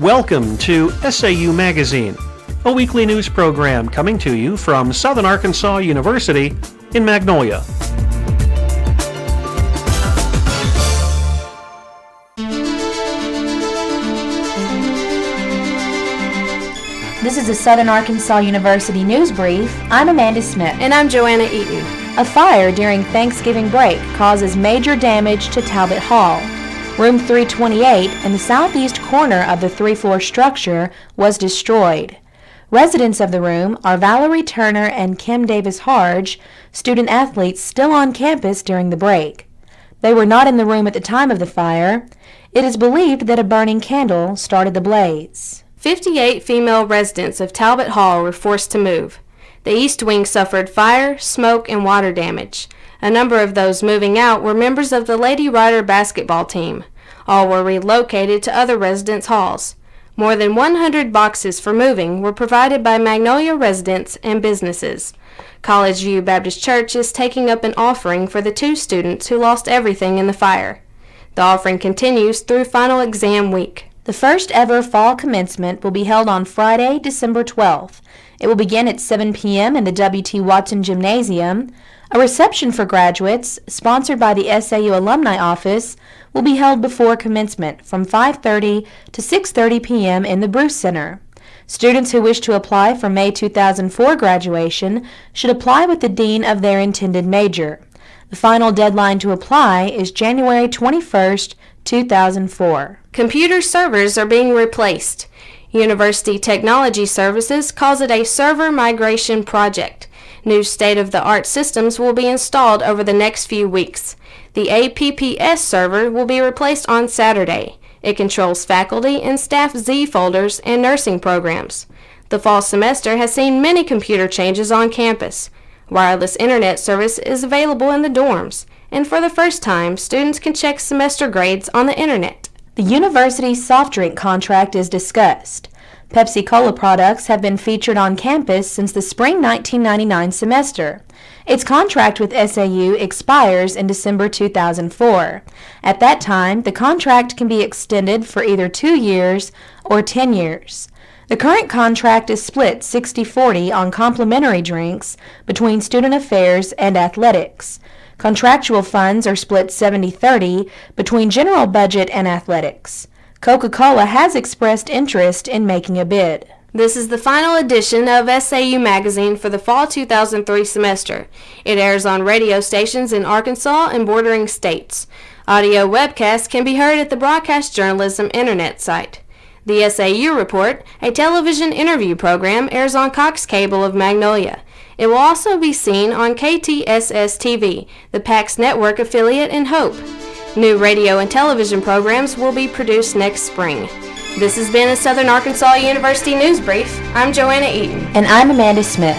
Welcome to SAU Magazine, a weekly news program coming to you from Southern Arkansas University in Magnolia. This is the Southern Arkansas University News Brief. I'm Amanda Smith. And I'm Joanna Eaton. A fire during Thanksgiving break causes major damage to Talbot Hall. Room 328 in the southeast corner of the three-floor structure was destroyed. Residents of the room are Valerie Turner and Kim Davis Harge, student athletes still on campus during the break. They were not in the room at the time of the fire. It is believed that a burning candle started the blaze. 58 female residents of Talbot Hall were forced to move. The East Wing suffered fire, smoke, and water damage. A number of those moving out were members of the Lady Rider basketball team. All were relocated to other residence halls. More than 100 boxes for moving were provided by Magnolia residents and businesses. College View Baptist Church is taking up an offering for the 2 students who lost everything in the fire. The offering continues through final exam week. The first ever fall commencement will be held on Friday, December 12th. It will begin at 7 p.m. in the W.T. Watson Gymnasium. A reception for graduates, sponsored by the SAU Alumni Office, will be held before commencement from 5:30 to 6:30 p.m. in the Bruce Center. Students who wish to apply for May 2004 graduation should apply with the dean of their intended major. The final deadline to apply is January 21st, 2004. Computer servers are being replaced. University Technology Services calls it a server migration project. New state-of-the-art systems will be installed over the next few weeks. The APPS server will be replaced on Saturday. It controls faculty and staff Z folders and nursing programs. The fall semester has seen many computer changes on campus. Wireless internet service is available in the dorms, and for the first time, students can check semester grades on the internet. The university's soft drink contract is discussed. Pepsi Cola products have been featured on campus since the spring 1999 semester. Its contract with SAU expires in December 2004. At that time, the contract can be extended for either 2 years or 10 years. The current contract is split 60-40 on complimentary drinks between student affairs and athletics. Contractual funds are split 70-30 between general budget and athletics. Coca-Cola has expressed interest in making a bid. This is the final edition of SAU Magazine for the fall 2003 semester. It airs on radio stations in Arkansas and bordering states. Audio webcasts can be heard at the Broadcast Journalism Internet site. The SAU Report, a television interview program, airs on Cox Cable of Magnolia. It will also be seen on KTSS-TV, the PAX network affiliate in Hope. New radio and television programs will be produced next spring. This has been a Southern Arkansas University News Brief. I'm Joanna Eaton. And I'm Amanda Smith.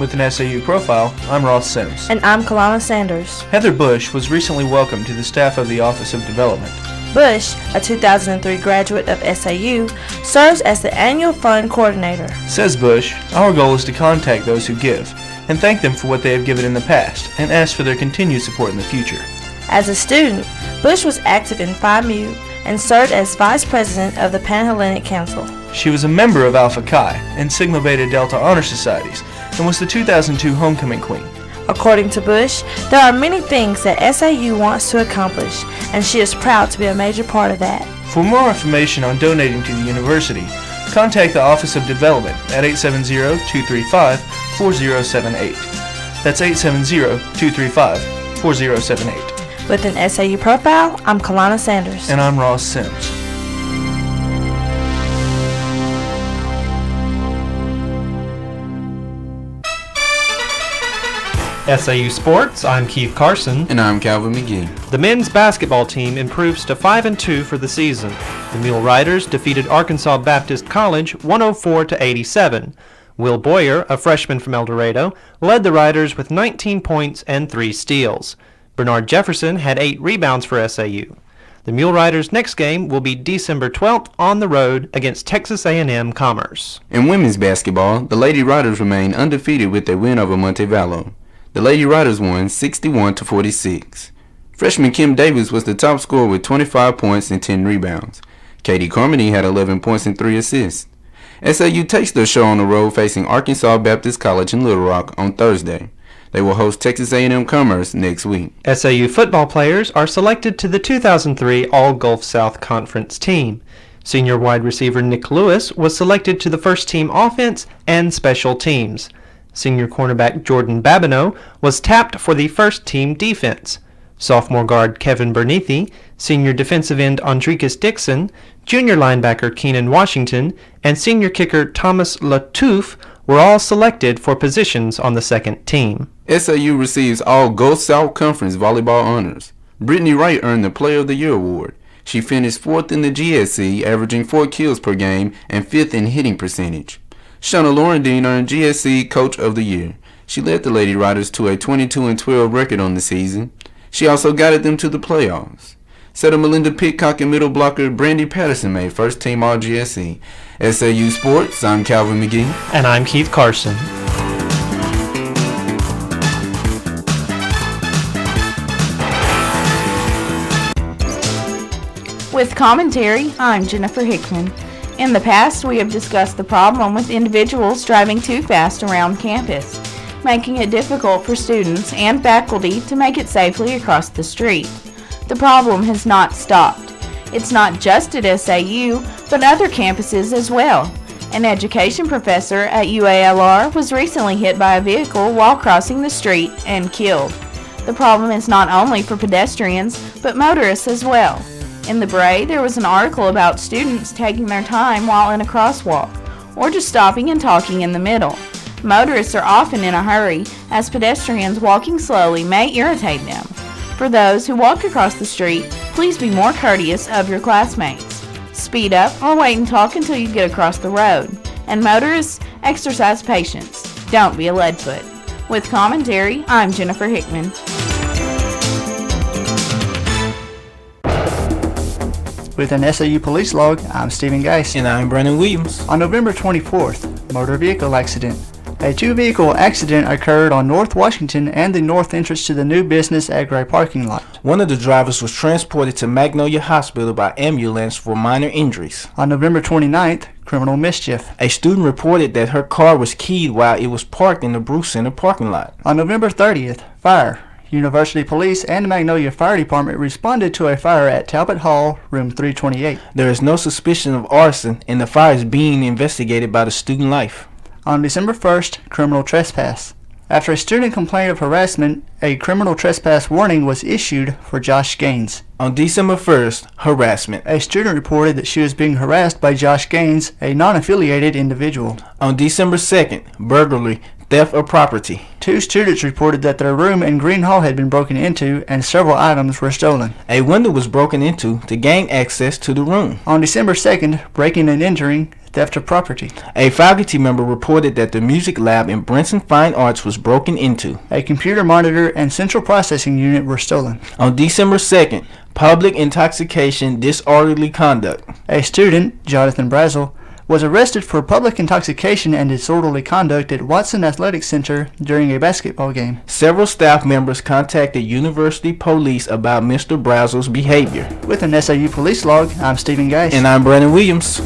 With an SAU profile, I'm Ross Sims. And I'm Colana Sanders. Heather Bush was recently welcomed to the staff of the Office of Development. Bush, a 2003 graduate of SAU, serves as the annual fund coordinator. Says Bush, our goal is to contact those who give and thank them for what they have given in the past and ask for their continued support in the future. As a student, Bush was active in Phi Mu and served as vice president of the Pan-Hellenic Council. She was a member of Alpha Chi and Sigma Beta Delta Honor Societies and was the 2002 Homecoming Queen. According to Bush, there are many things that SAU wants to accomplish, and she is proud to be a major part of that. For more information on donating to the university, contact the Office of Development at 870-235-4078. That's 870-235-4078. With an SAU profile, I'm Colana Sanders. And I'm Ross Sims. SAU Sports, I'm Keith Carson. And I'm Calvin McGee. The men's basketball team improves to 5-2 for the season. The Mule Riders defeated Arkansas Baptist College 104-87. Will Boyer, a freshman from El Dorado, led the Riders with 19 points and 3 steals. Bernard Jefferson had 8 rebounds for SAU. The Mule Riders' next game will be December 12th on the road against Texas A&M Commerce. In women's basketball, the Lady Riders remain undefeated with their win over Montevallo. The Lady Riders won 61-46. Freshman Kim Davis was the top scorer with 25 points and 10 rebounds. Katie Carmody had 11 points and 3 assists. SAU takes their show on the road facing Arkansas Baptist College in Little Rock on Thursday. They will host Texas A&M Commerce next week. SAU football players are selected to the 2003 All-Gulf South Conference team. Senior wide receiver Nick Lewis was selected to the first-team offense and special teams. Senior cornerback Jordan Babineau was tapped for the first-team defense. Sophomore guard Kevin Bernithi, senior defensive end Andricus Dixon, junior linebacker Keenan Washington, and senior kicker Thomas Latouf were all selected for positions on the second team. SAU receives all Gulf South Conference volleyball honors. Brittany Wright earned the Player of the Year award. She finished 4th in the GSC, averaging 4 kills per game and 5th in hitting percentage. Shauna Laurendine earned GSC Coach of the Year. She led the Lady Riders to a 22-12 record on the season. She also guided them to the playoffs. Setter Melinda Pitcock and middle blocker Brandy Patterson made first team All-GSC. SAU Sports, I'm Calvin McGee. And I'm Keith Carson. With commentary, I'm Jennifer Hickman. In the past, we have discussed the problem with individuals driving too fast around campus, making it difficult for students and faculty to make it safely across the street. The problem has not stopped. It's not just at SAU, but other campuses as well. An education professor at UALR was recently hit by a vehicle while crossing the street and killed. The problem is not only for pedestrians, but motorists as well. In the Bray, there was an article about students taking their time while in a crosswalk, or just stopping and talking in the middle. Motorists are often in a hurry, as pedestrians walking slowly may irritate them. For those who walk across the street, please be more courteous of your classmates. Speed up or wait and talk until you get across the road. And motorists, exercise patience. Don't be a leadfoot. With commentary, I'm Jennifer Hickman. With an SAU police log, I'm Stephen Geist. And I'm Brannon Williams. On November 24th, motor vehicle accident. A two-vehicle accident occurred on North Washington and the north entrance to the new business at Gray parking lot. One of the drivers was transported to Magnolia Hospital by ambulance for minor injuries. On November 29th, criminal mischief. A student reported that her car was keyed while it was parked in the Bruce Center parking lot. On November 30th, fire. University Police and Magnolia Fire Department responded to a fire at Talbot Hall, room 328. There is no suspicion of arson, and the fire is being investigated by the Student Life. On December 1st, criminal trespass. After a student complained of harassment, a criminal trespass warning was issued for Josh Gaines. On December 1st, harassment. A student reported that she was being harassed by Josh Gaines, a non-affiliated individual. On December 2nd, burglary, theft of property. Two students reported that their room in Green Hall had been broken into and several items were stolen. A window was broken into to gain access to the room. On December 2nd, breaking and entering, theft of property. A faculty member reported that the music lab in Branson Fine Arts was broken into. A computer monitor and central processing unit were stolen. On December 2nd, public intoxication, disorderly conduct. A student, Jonathan Brazel, was arrested for public intoxication and disorderly conduct at Watson Athletic Center during a basketball game. Several staff members contacted university police about Mr. Brazel's behavior. With an SAU police log, I'm Stephen Geist. And I'm Brannon Williams.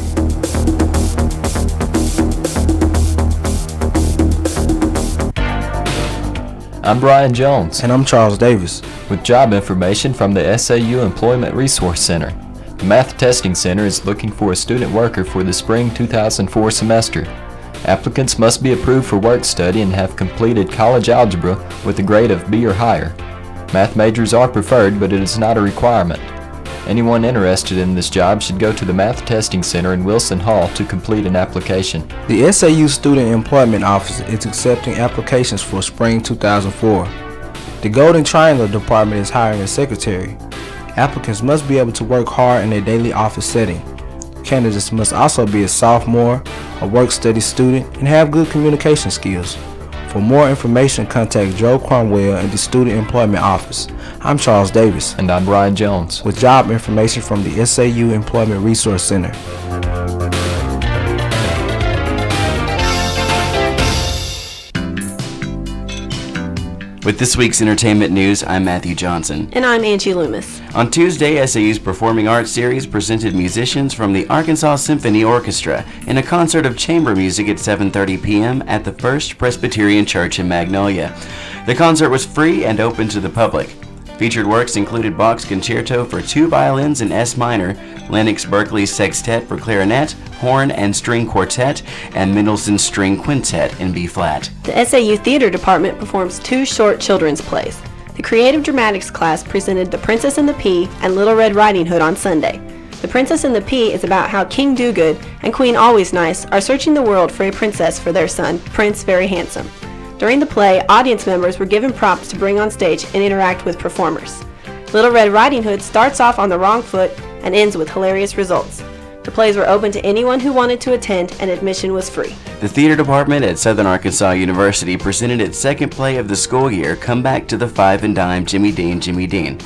I'm Brian Jones. And I'm Charles Davis. With job information from the SAU Employment Resource Center. The Math Testing Center is looking for a student worker for the spring 2004 semester. Applicants must be approved for work study and have completed college algebra with a grade of B or higher. Math majors are preferred, but it is not a requirement. Anyone interested in this job should go to the Math Testing Center in Wilson Hall to complete an application. The SAU Student Employment Office is accepting applications for spring 2004. The Golden Triangle Department is hiring a secretary. Applicants must be able to work hard in a daily office setting. Candidates must also be a sophomore, a work-study student, and have good communication skills. For more information, contact Joe Cromwell at the Student Employment Office. I'm Charles Davis. And I'm Bryan Jones. With job information from the SAU Employment Resource Center. With this week's entertainment news, I'm Matthew Johnson. And I'm Angie Loomis. On Tuesday, SAU's Performing Arts Series presented musicians from the Arkansas Symphony Orchestra in a concert of chamber music at 7:30 p.m. at the First Presbyterian Church in Magnolia. The concert was free and open to the public. Featured works included Bach's Concerto for 2 violins in S minor, Lennox Berkeley's Sextet for clarinet, horn and string quartet, and Mendelssohn's String Quintet in B-flat. The SAU Theater Department performs 2 short children's plays. The Creative Dramatics class presented The Princess and the Pea and Little Red Riding Hood on Sunday. The Princess and the Pea is about how King Dogood and Queen Always Nice are searching the world for a princess for their son, Prince Very Handsome. During the play, audience members were given props to bring on stage and interact with performers. Little Red Riding Hood starts off on the wrong foot and ends with hilarious results. The plays were open to anyone who wanted to attend, and admission was free. The theater department at Southern Arkansas University presented its second play of the school year, Come Back to the Five and Dime, Jimmy Dean, Jimmy Dean.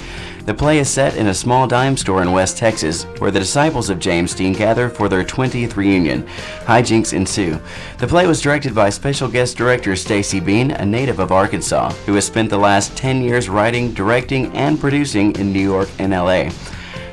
The play is set in a small dime store in West Texas, where the disciples of James Dean gather for their 20th reunion. Hijinks ensue. The play was directed by special guest director Stacy Bean, a native of Arkansas, who has spent the last 10 years writing, directing, and producing in New York and LA.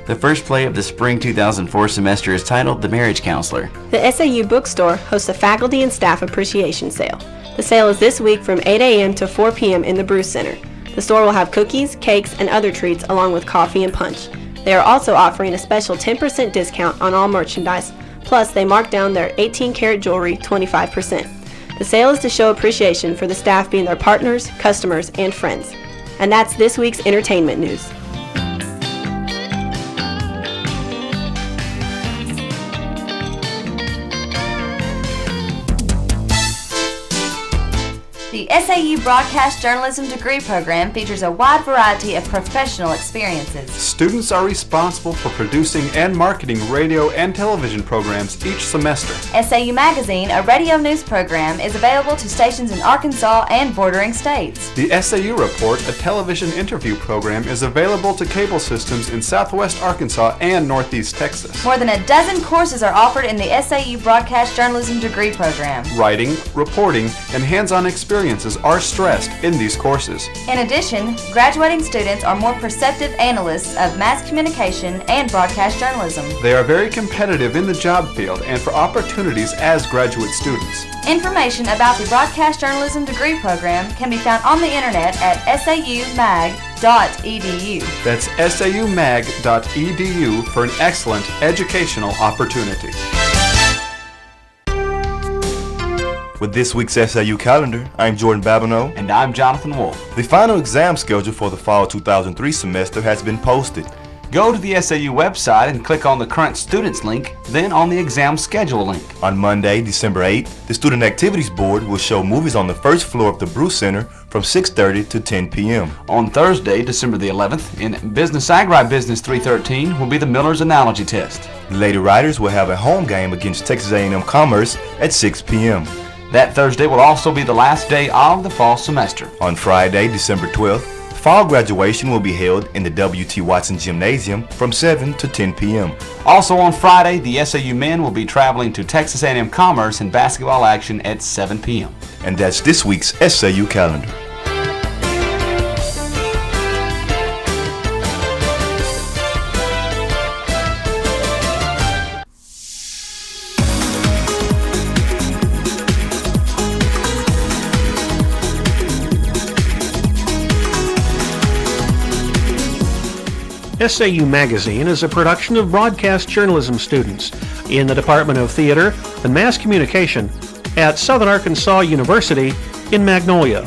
The first play of the spring 2004 semester is titled The Marriage Counselor. The SAU Bookstore hosts a faculty and staff appreciation sale. The sale is this week from 8 a.m. to 4 p.m. in the Bruce Center. The store will have cookies, cakes, and other treats along with coffee and punch. They are also offering a special 10% discount on all merchandise, plus they mark down their 18-karat jewelry 25%. The sale is to show appreciation for the staff being their partners, customers, and friends. And that's this week's entertainment news. The SAU Broadcast Journalism degree program features a wide variety of professional experiences. Students are responsible for producing and marketing radio and television programs each semester. SAU Magazine, a radio news program, is available to stations in Arkansas and bordering states. The SAU Report, a television interview program, is available to cable systems in Southwest Arkansas and Northeast Texas. More than a dozen courses are offered in the SAU Broadcast Journalism degree program. Writing, reporting, and hands-on experiences are stressed in these courses. In addition, graduating students are more perceptive analysts of mass communication and broadcast journalism. They are very competitive in the job field and for opportunities as graduate students. Information about the Broadcast Journalism degree program can be found on the internet at saumag.edu. That's saumag.edu for an excellent educational opportunity. With this week's SAU calendar, I'm Jordan Babineau. And I'm Jonathan Wolfe. The final exam schedule for the fall 2003 semester has been posted. Go to the SAU website and click on the Current Students link, then on the Exam Schedule link. On Monday, December 8th, the Student Activities Board will show movies on the first floor of the Bruce Center from 6:30 to 10 p.m. On Thursday, December the 11th, in Business Agribusiness 313 will be the Miller's Analogy Test. Lady Riders will have a home game against Texas A&M Commerce at 6 p.m. That Thursday will also be the last day of the fall semester. On Friday, December 12th, fall graduation will be held in the W.T. Watson Gymnasium from 7 to 10 p.m. Also on Friday, the SAU men will be traveling to Texas A&M Commerce in basketball action at 7 p.m. And that's this week's SAU calendar. SAU Magazine is a production of broadcast journalism students in the Department of Theater and Mass Communication at Southern Arkansas University in Magnolia.